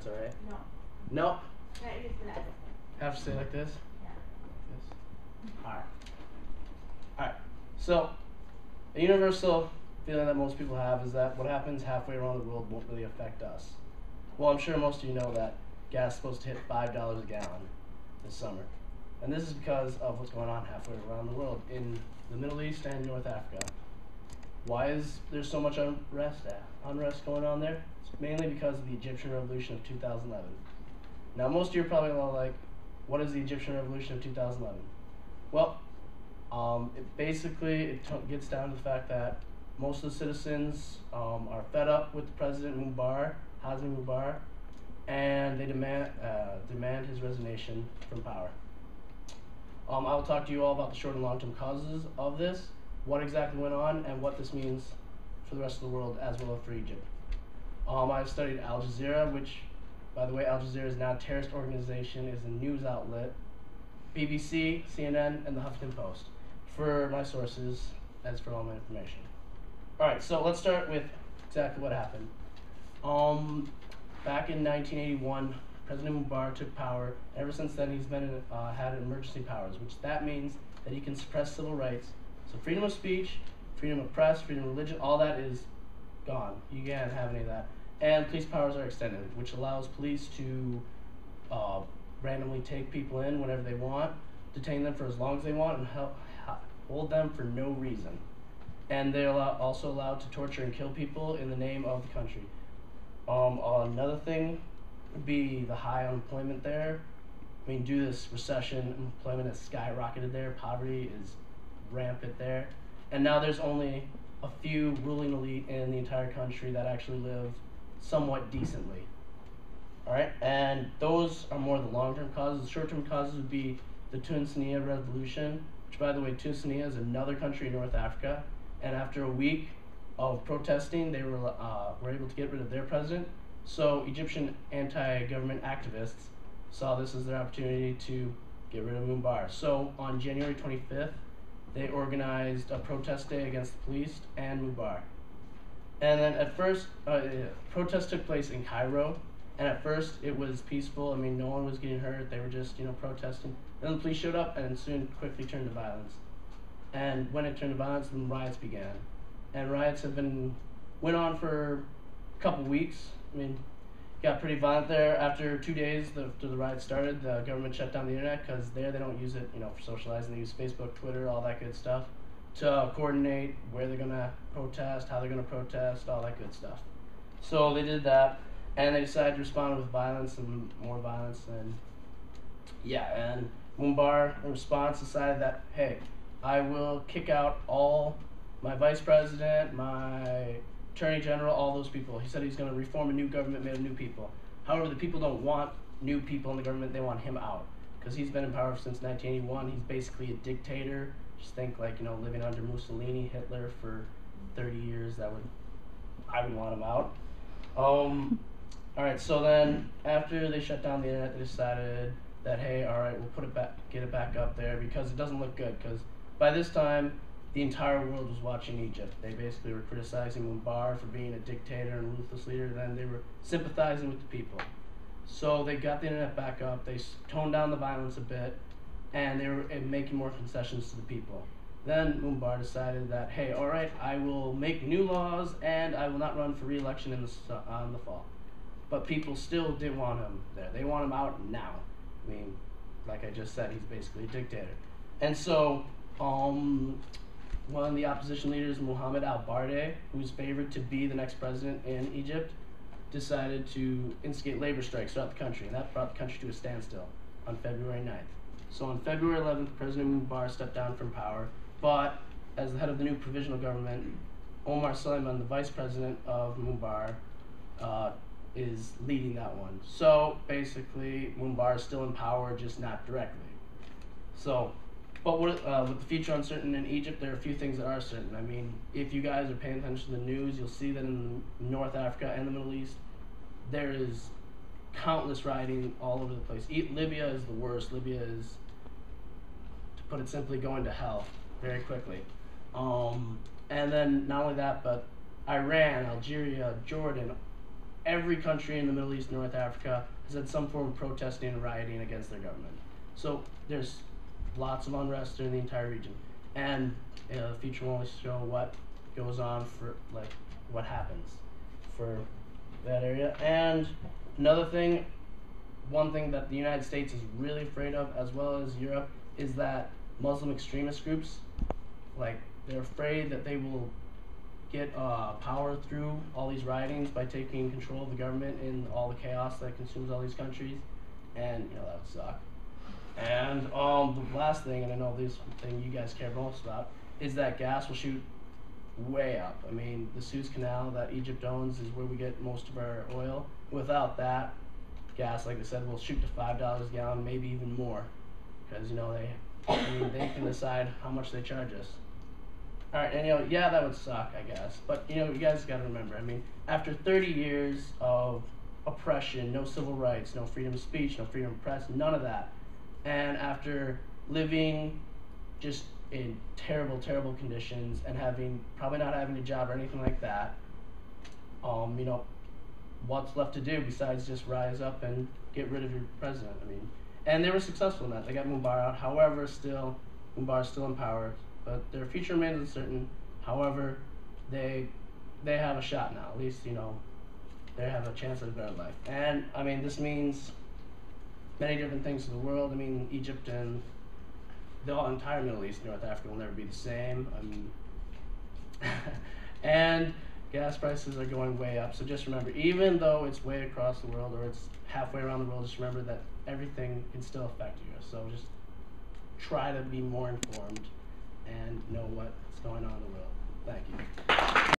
that's alright. No. Nope. Can't use the net. Have to stay like this? Yeah. This. Alright. So, a universal feeling that most people have is that what happens halfway around the world won't really affect us. Well, I'm sure most of you know that gas is supposed to hit $5 a gallon this summer. And this is because of what's going on halfway around the world in the Middle East and North Africa. Why is there so much unrest going on there? It's mainly because of the Egyptian Revolution of 2011. Now, most of you are probably all like, what is the Egyptian Revolution of 2011? Well, it gets down to the fact that most of the citizens are fed up with President Hosni Mubarak, and they demand his resignation from power. I will talk to you all about the short and long-term causes of this, what exactly went on, and what this means for the rest of the world as well as for Egypt. I've studied Al Jazeera, which, by the way, Al Jazeera is now a terrorist organization, is a news outlet, BBC, CNN, and the Huffington Post for my sources as for all my information. Alright, so let's start with exactly what happened. Back in 1981, President Mubarak took power. Ever since then, he's had emergency powers, which that means that he can suppress civil rights. So freedom of speech, freedom of press, freedom of religion, all that is gone. You can't have any of that. And police powers are extended, which allows police to randomly take people in whenever they want, detain them for as long as they want, and hold them for no reason. And they're also allowed to torture and kill people in the name of the country. Another thing would be the high unemployment there. I mean, due to this recession, employment has skyrocketed there. Poverty is rampant there. And now there's only a few ruling elite in the entire country that actually live somewhat decently. Alright, and those are more the long-term causes. The short-term causes would be the Tunisia Revolution, which, by the way, Tunisia is another country in North Africa. And after a week of protesting, they were able to get rid of their president. So Egyptian anti-government activists saw this as their opportunity to get rid of Mubarak. So on January 25th, they organized a protest day against the police and Mubarak. And then at first, protests took place in Cairo, and at first it was peaceful. I mean, no one was getting hurt. They were just, protesting. Then the police showed up and soon quickly turned to violence. And when it turned to violence, then riots began. And riots went on for a couple weeks. I mean, got pretty violent there. After 2 days after the riots started, the government shut down the internet because there they don't use it, for socializing. They use Facebook, Twitter, all that good stuff to coordinate where they're gonna protest, how they're gonna protest, all that good stuff. So they did that, and they decided to respond with violence and more violence, and and Mubarak in response decided that, hey, I will kick out all my vice president, my attorney general, all those people. He said he's going to reform a new government made of new people. However, the people don't want new people in the government. They want him out because he's been in power since 1981. He's basically a dictator. Just think like, living under Mussolini, Hitler for 30 years. I would want him out. Alright, so then after they shut down the internet, they decided that, hey, alright, we'll get it back up there because it doesn't look good. Because by this time, the entire world was watching Egypt. They basically were criticizing Mubarak for being a dictator and ruthless leader, then they were sympathizing with the people. So they got the internet back up, they toned down the violence a bit, and they were making more concessions to the people. Then Mubarak decided that, hey, alright, I will make new laws and I will not run for re-election in the fall. But people still didn't want him there. They want him out now. I mean, like I just said, he's basically a dictator. And so, one of the opposition leaders, Mohammed al-Bardeh, who's favored to be the next president in Egypt, decided to instigate labor strikes throughout the country, and that brought the country to a standstill on February 9th. So on February 11th, President Mubarak stepped down from power, but as the head of the new provisional government, Omar Suleiman, the vice president of Mubarak, is leading that one. So basically, Mubarak is still in power, just not directly. So, but with the future uncertain in Egypt, there are a few things that are certain. I mean, if you guys are paying attention to the news, you'll see that in North Africa and the Middle East, there is countless rioting all over the place. Libya is the worst. Libya is, to put it simply, going to hell very quickly. And then not only that, but Iran, Algeria, Jordan, every country in the Middle East and North Africa has had some form of protesting and rioting against their government. So there's lots of unrest in the entire region, and the future will only show what goes on for what happens for that area. And another thing, one thing that the United States is really afraid of, as well as Europe, is that Muslim extremist groups, they're afraid that they will get power through all these riotings by taking control of the government and all the chaos that consumes all these countries, and that would suck. And the last thing, and I know this thing you guys care most about, is that gas will shoot way up. I mean, the Suez Canal that Egypt owns is where we get most of our oil. Without that, gas, like I said, will shoot to $5 a gallon, maybe even more, because they can decide how much they charge us. All right, and yeah, that would suck, I guess. But you guys got to remember. I mean, after 30 years of oppression, no civil rights, no freedom of speech, no freedom of press, none of that, and after living just in terrible, terrible conditions and probably not having a job or anything like that, what's left to do besides just rise up and get rid of your president? I mean, and they were successful in that. They got Mubarak out. However, Mubarak's still in power, but their future remains uncertain. However, they have a shot now. At least they have a chance at a better life. And I mean, this means many different things to the world. I mean, Egypt and the entire Middle East, North Africa will never be the same. I mean, and gas prices are going way up. So just remember, even though it's way across the world or it's halfway around the world, just remember that everything can still affect you. So just try to be more informed and know what's going on in the world. Thank you.